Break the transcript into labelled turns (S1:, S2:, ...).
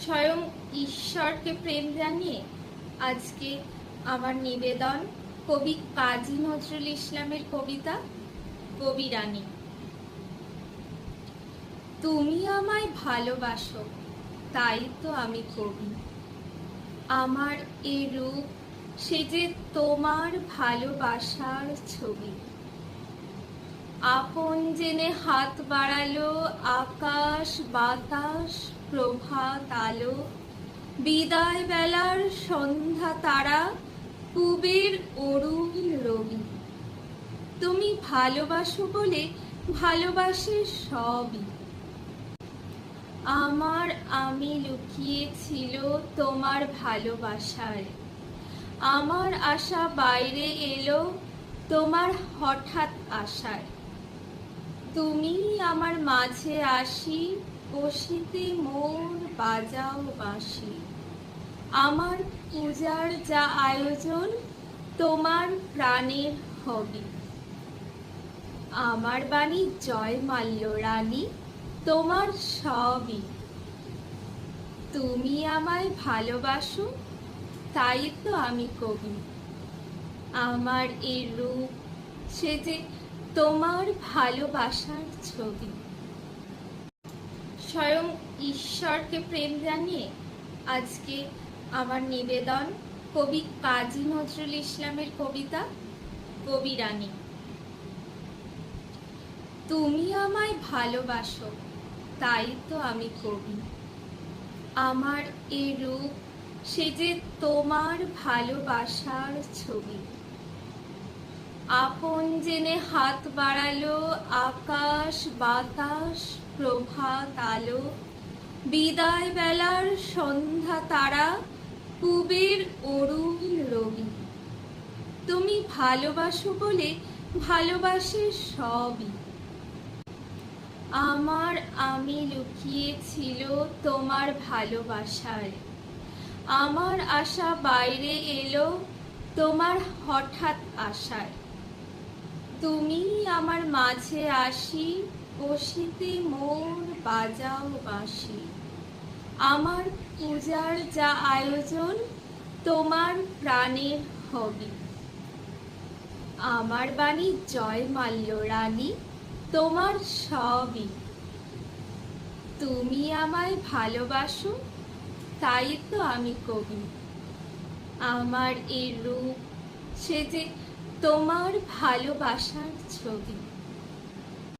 S1: স্বয়ং ঈশ্বরকে প্রেম জানিয়ে আজকে আমার নিবেদন কবি কাজী নজরুল ইসলামের কবিতা কবি রানী। তুমি আমায় ভালোবাসো, তাই তো আমি কবি। আমার এ রূপ সে যে তোমার ভালোবাসার ছবি। আপন জেনে হাত বাড়ালো আকাশ বাতাস প্রভাত আলো, বিদায় বেলার সন্ধ্যা তারা, পুবের অরুণ রবি। তুমি ভালোবাসো বলে ভালোবাসে সবই। আমার আমি লুকিয়েছিল তোমার ভালোবাসায়, আমার আশা বাইরে এলো তোমার হঠাৎ আশায়। তুমি আমার মাঝে আসি, বসিতে মোর বাজাও বাঁশি। আমার পূজার যা আয়োজন তোমার প্রাণের হবি। আমার বাণী জয় মাল্য রানী, তোমার সবই। তুমি আমায় ভালোবাসো, তাই তো আমি কবি। আমার এই রূপ সে যে তোমার ভালোবাসার ছবি। স্বয়ং ঈশ্বরকে প্রেম জানিয়ে আজকে আমার নিবেদন কবি কাজী নজরুল ইসলামের কবিতা কবি রানী। তুমি আমায় ভালোবাসো, তাই তো আমি কবি। আমার এ রূপ সে যে তোমার ভালোবাসার ছবি। আপন জেনে হাত বাড়ালো আকাশ বাতাস প্রভাত আলো, বিদায় বেলার সন্ধ্যা তারা, পুবের অরুণ রবি। তুমি ভালোবাসো বলে ভালোবাসে সবই। আমার আমি লুকিয়েছিল তোমার ভালোবাসায়, আমার আশা বাইরে এলো তোমার হঠাৎ আশায়। তুমি আমার মাঝে আসি, বসিতে মোর বাজাও বাঁশি। আমার পূজার যা আয়োজন তোমার প্রাণের হবি। আমার বাণী জয় মাল্য রানী, তোমার সবই। তুমি আমায় ভালোবাসো, তাই তো আমি কবি। আমার এই রূপ সে যে তোমার ভালোবাসার ছবি।